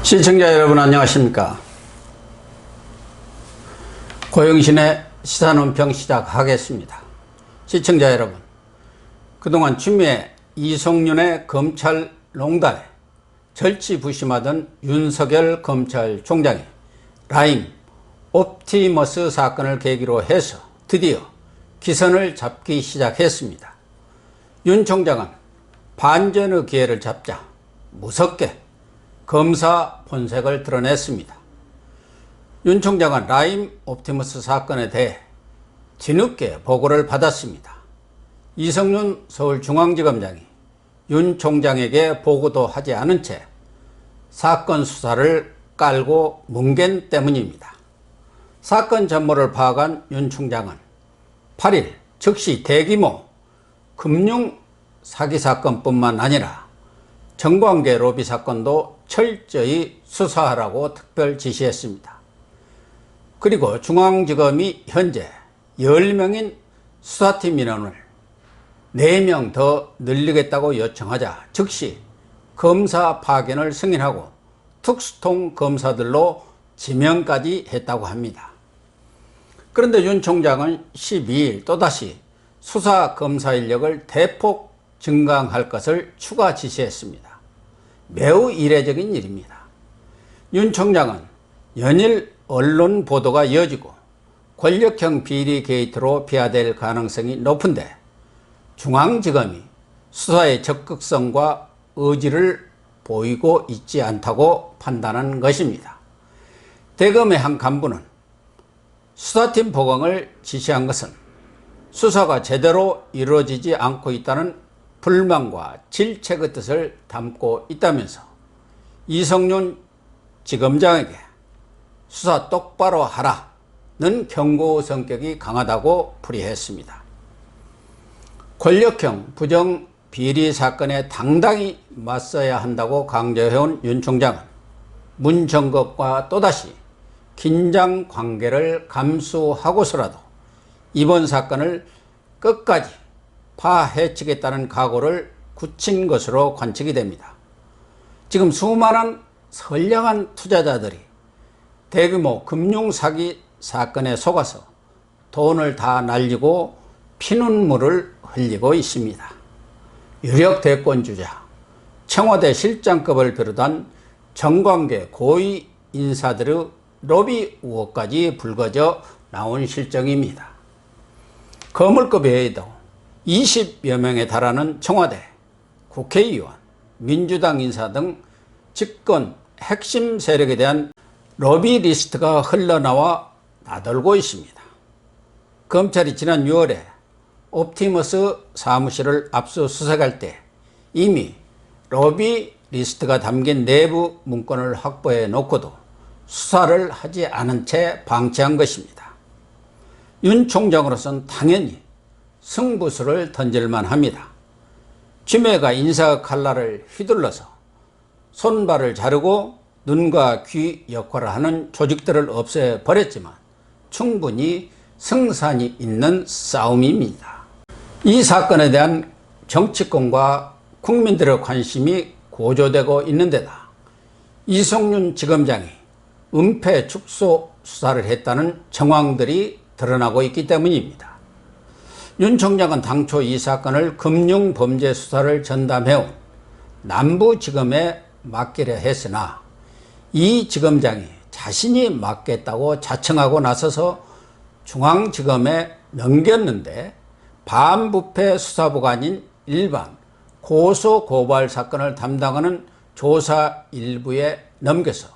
시청자 여러분 안녕하십니까. 고영신의 시사논평 시작하겠습니다. 시청자 여러분, 그동안 추미애 이성윤의 검찰농단에 절치부심하던 윤석열 검찰총장이 라임 옵티머스 사건을 계기로 해서 드디어 기선을 잡기 시작했습니다. 윤 총장은 반전의 기회를 잡자 무섭게 검사 본색을 드러냈습니다. 윤 총장은 라임 옵티머스 사건에 대해 뒤늦게 보고를 받았습니다. 이성윤 서울중앙지검장이 윤 총장에게 보고도 하지 않은 채 사건 수사를 깔고 뭉갠 때문입니다. 사건 전모를 파악한 윤 총장은 8일 즉시 대규모 금융 사기 사건뿐만 아니라 정관계 로비 사건도 철저히 수사하라고 특별 지시했습니다. 그리고 중앙지검이 현재 10명인 수사팀 인원을 4명 더 늘리겠다고 요청하자 즉시 검사 파견을 승인하고 특수통 검사들로 지명까지 했다고 합니다. 그런데 윤 총장은 12일 또다시 수사 검사 인력을 대폭 증강할 것을 추가 지시했습니다. 매우 이례적인 일입니다. 윤 총장은 연일 언론 보도가 이어지고 권력형 비리 게이트로 비화될 가능성이 높은데 중앙지검이 수사의 적극성과 의지를 보이고 있지 않다고 판단한 것입니다. 대검의 한 간부는 수사팀 보강을 지시한 것은 수사가 제대로 이루어지지 않고 있다는 불만과 질책의 뜻을 담고 있다면서 이성윤 지검장에게 수사 똑바로 하라는 경고 성격이 강하다고 풀이했습니다. 권력형 부정 비리 사건에 당당히 맞서야 한다고 강조해온 윤 총장은 문 정권과 또다시 긴장 관계를 감수하고서라도 이번 사건을 끝까지 파헤치겠다는 각오를 굳힌 것으로 관측이 됩니다. 지금 수많은 선량한 투자자들이 대규모 금융사기 사건에 속아서 돈을 다 날리고 피눈물을 흘리고 있습니다. 유력 대권주자, 청와대 실장급을 비롯한 정관계 고위 인사들의 로비 의혹까지 불거져 나온 실정입니다. 거물급 외에도 20여 명에 달하는 청와대, 국회의원, 민주당 인사 등 집권 핵심 세력에 대한 로비 리스트가 흘러나와 나돌고 있습니다. 검찰이 지난 6월에 옵티머스 사무실을 압수수색할 때 이미 로비 리스트가 담긴 내부 문건을 확보해 놓고도 수사를 하지 않은 채 방치한 것입니다. 윤 총장으로서는 당연히 승부수를 던질만 합니다. 추미애가 인사 칼날을 휘둘러서 손발을 자르고 눈과 귀 역할을 하는 조직들을 없애버렸지만 충분히 승산이 있는 싸움입니다. 이 사건에 대한 정치권과 국민들의 관심이 고조되고 있는 데다 이성윤 지검장이 은폐 축소 수사를 했다는 정황들이 드러나고 있기 때문입니다. 윤 총장은 당초 이 사건을 금융범죄 수사를 전담해온 남부지검에 맡기려 했으나 이 지검장이 자신이 맡겠다고 자청하고 나서서 중앙지검에 넘겼는데 반부패 수사부가 아닌 일반 고소고발 사건을 담당하는 조사 일부에 넘겨서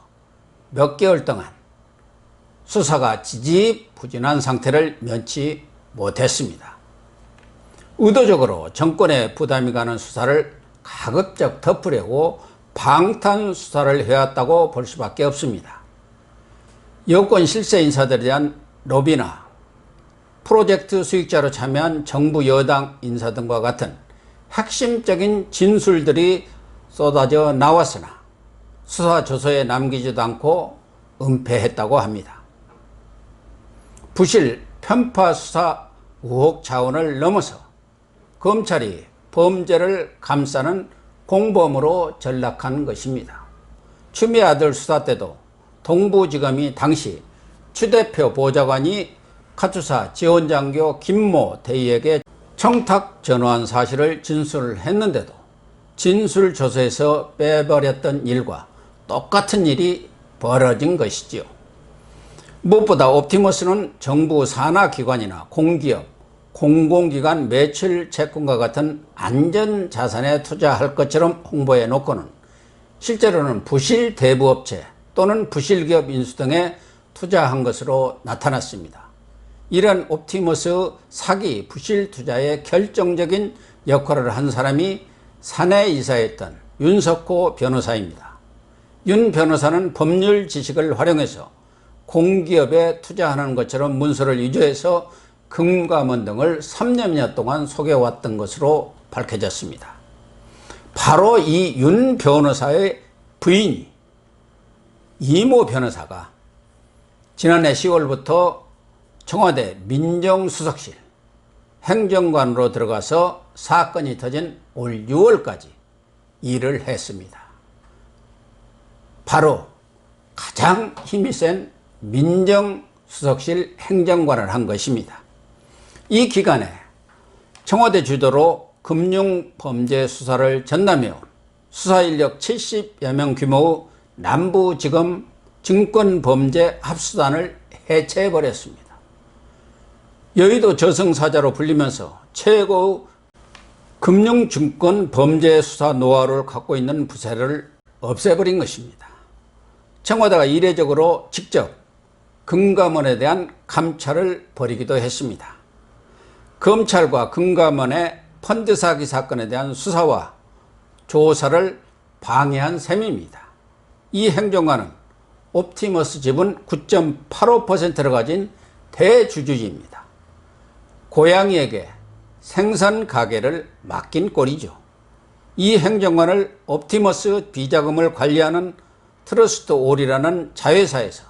몇 개월 동안 수사가 지지부진한 상태를 면치 못했습니다. 의도적으로 정권에 부담이 가는 수사를 가급적 덮으려고 방탄 수사를 해왔다고 볼 수밖에 없습니다. 여권 실세 인사들에 대한 로비나 프로젝트 수익자로 참여한 정부 여당 인사 등과 같은 핵심적인 진술들이 쏟아져 나왔으나 수사 조서에 남기지도 않고 은폐했다고 합니다. 부실 편파 수사 의혹 차원을 넘어서 검찰이 범죄를 감싸는 공범으로 전락한 것입니다. 추미애 아들 수사 때도 동부지검이 당시 추 대표 보좌관이 카투사 지원장교 김모 대위에게 청탁 전화한 사실을 진술했는데도 진술조서에서 빼버렸던 일과 똑같은 일이 벌어진 것이지요. 무엇보다 옵티머스는 정부 산하기관이나 공기업, 공공기관 매출 채권과 같은 안전자산에 투자할 것처럼 홍보해 놓고는 실제로는 부실 대부업체 또는 부실기업 인수 등에 투자한 것으로 나타났습니다. 이런 옵티머스 사기 부실 투자의 결정적인 역할을 한 사람이 사내이사였던 윤석호 변호사입니다. 윤 변호사는 법률 지식을 활용해서 공기업에 투자하는 것처럼 문서를 위조해서 금감원 등을 3년여 동안 속여왔던 것으로 밝혀졌습니다. 바로 이 윤 변호사의 부인이 이모 변호사가 지난해 10월부터 청와대 민정수석실 행정관으로 들어가서 사건이 터진 올 6월까지 일을 했습니다. 바로 가장 힘이 센 민정수석실 행정관을 한 것입니다. 이 기간에 청와대 주도로 금융범죄 수사를 전담해온 수사인력 70여 명 규모의 남부지검 증권범죄 합수단을 해체해버렸습니다. 여의도 저승사자로 불리면서 최고의 금융증권범죄 수사 노하우를 갖고 있는 부서를 없애버린 것입니다. 청와대가 이례적으로 직접 금감원에 대한 감찰을 벌이기도 했습니다. 검찰과 금감원의 펀드 사기 사건에 대한 수사와 조사를 방해한 셈입니다. 이 행정관은 옵티머스 지분 9.85%를 가진 대주주입니다. 고양이에게 생선 가게를 맡긴 꼴이죠. 이 행정관을 옵티머스 비자금을 관리하는 트러스트올이라는 자회사에서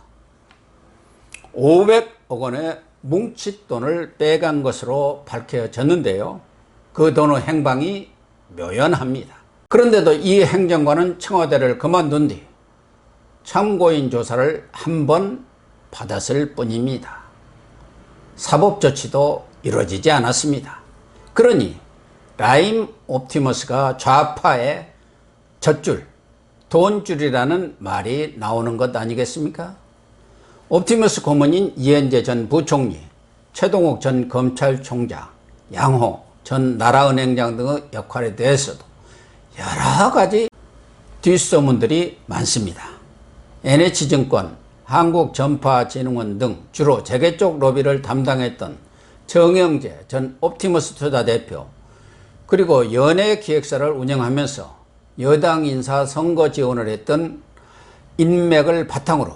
500억 원의 뭉칫돈을 빼간 것으로 밝혀졌는데요. 그 돈의 행방이 묘연합니다. 그런데도 이 행정관은 청와대를 그만둔 뒤 참고인 조사를 한 번 받았을 뿐입니다. 사법 조치도 이루어지지 않았습니다. 그러니 라임 옵티머스가 좌파의 젖줄, 돈줄이라는 말이 나오는 것 아니겠습니까? 옵티머스 고문인 이현재 전 부총리, 최동욱 전 검찰총장, 양호 전 나라은행장 등의 역할에 대해서도 여러 가지 뒷소문들이 많습니다. NH증권, 한국전파진흥원 등 주로 재계 쪽 로비를 담당했던 정영재 전 옵티머스 투자 대표, 그리고 연예기획사를 운영하면서 여당 인사 선거 지원을 했던 인맥을 바탕으로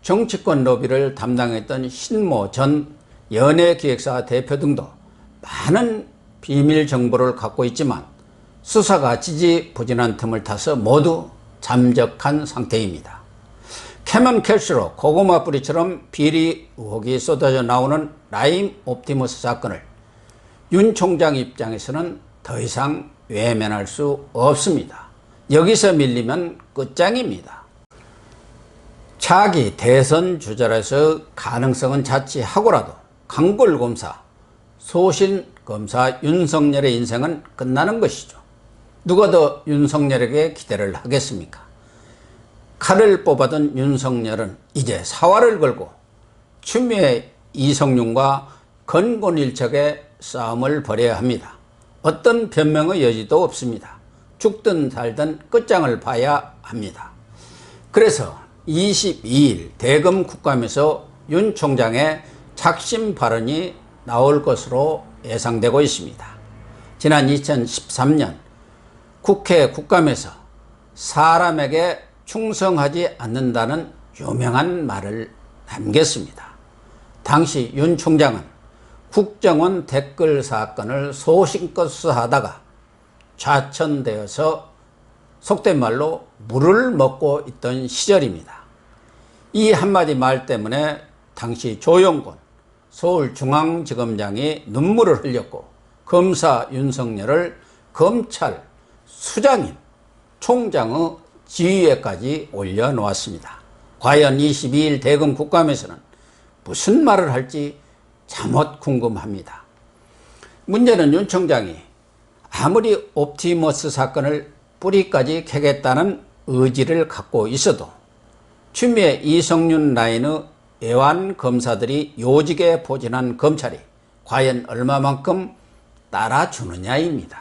정치권 로비를 담당했던 신모 전 연예기획사 대표 등도 많은 비밀 정보를 갖고 있지만 수사가 지지부진한 틈을 타서 모두 잠적한 상태입니다. 캐면 캘수록 고구마 뿌리처럼 비리 의혹이 쏟아져 나오는 라임 옵티머스 사건을 윤 총장 입장에서는 더 이상 외면할 수 없습니다. 여기서 밀리면 끝장입니다. 차기 대선 주자라서 가능성은 자취하고라도 강골검사, 소신검사 윤석열의 인생은 끝나는 것이죠. 누가 더 윤석열에게 기대를 하겠습니까? 칼을 뽑아둔 윤석열은 이제 사활을 걸고 추미애 이성윤과 건곤일척의 싸움을 벌여야 합니다. 어떤 변명의 여지도 없습니다. 죽든 살든 끝장을 봐야 합니다. 그래서 22일 대검 국감에서 윤 총장의 작심 발언이 나올 것으로 예상되고 있습니다. 지난 2013년 국회 국감에서 사람에게 충성하지 않는다는 유명한 말을 남겼습니다. 당시 윤 총장은 국정원 댓글 사건을 소신껏 수사하다가 좌천되어서 속된 말로 물을 먹고 있던 시절입니다. 이 한마디 말 때문에 당시 조영곤 서울중앙지검장이 눈물을 흘렸고 검사 윤석열을 검찰 수장인 총장의 지휘에까지 올려놓았습니다. 과연 22일 대검 국감에서는 무슨 말을 할지 참혹 궁금합니다. 문제는 윤 총장이 아무리 옵티머스 사건을 뿌리까지 캐겠다는 의지를 갖고 있어도 추미애 이성윤 라인의 애완 검사들이 요직에 포진한 검찰이 과연 얼마만큼 따라주느냐입니다.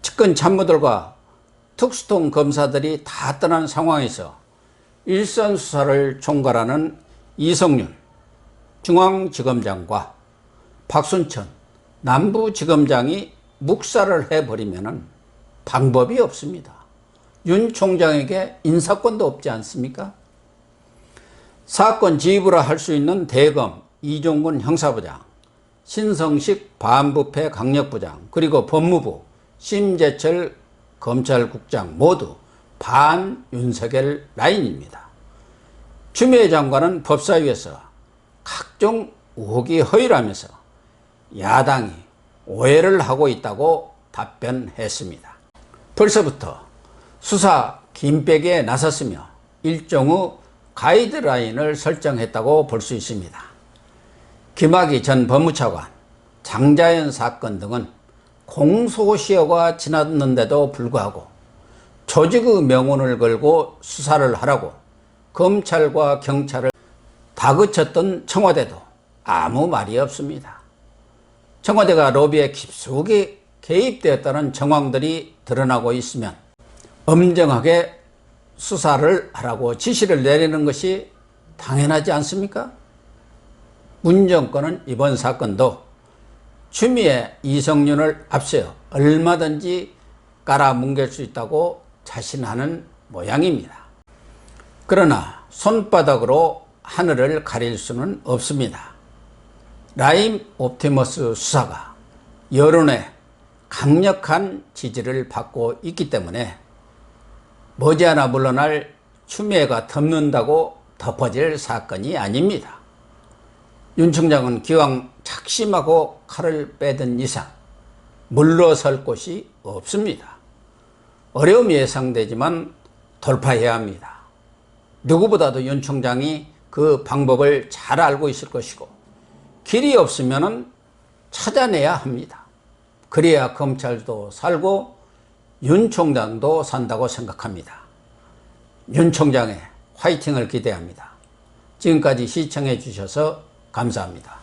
측근 참모들과 특수통 검사들이 다 떠난 상황에서 일선 수사를 총괄하는 이성윤 중앙지검장과 박순천 남부지검장이 묵살을 해버리면 방법이 없습니다. 윤 총장에게 인사권도 없지 않습니까? 사건 지휘부라 할 수 있는 대검 이종근 형사부장, 신성식 반부패 강력부장, 그리고 법무부 심재철 검찰국장 모두 반 윤석열 라인입니다. 추미애 장관은 법사위에서 각종 의혹이 허위라면서 야당이 오해를 하고 있다고 답변했습니다. 벌써부터 수사 긴백에 나섰으며 일종의 가이드라인을 설정했다고 볼 수 있습니다. 김학의 전 법무차관, 장자연 사건 등은 공소시효가 지났는데도 불구하고 조직의 명운을 걸고 수사를 하라고 검찰과 경찰을 다그쳤던 청와대도 아무 말이 없습니다. 청와대가 로비에 깊숙이 개입되었다는 정황들이 드러나고 있으면 엄정하게 수사를 하라고 지시를 내리는 것이 당연하지 않습니까? 문 정권은 이번 사건도 추미애 이성윤을 앞세워 얼마든지 깔아뭉갤 수 있다고 자신하는 모양입니다. 그러나 손바닥으로 하늘을 가릴 수는 없습니다. 라임 옵티머스 수사가 여론의 강력한 지지를 받고 있기 때문에 머지않아 물러날 추미애가 덮는다고 덮어질 사건이 아닙니다. 윤 총장은 기왕 작심하고 칼을 빼든 이상 물러설 곳이 없습니다. 어려움이 예상되지만 돌파해야 합니다. 누구보다도 윤 총장이 그 방법을 잘 알고 있을 것이고 길이 없으면 찾아내야 합니다. 그래야 검찰도 살고 윤 총장도 산다고 생각합니다. 윤 총장의 화이팅을 기대합니다. 지금까지 시청해 주셔서 감사합니다.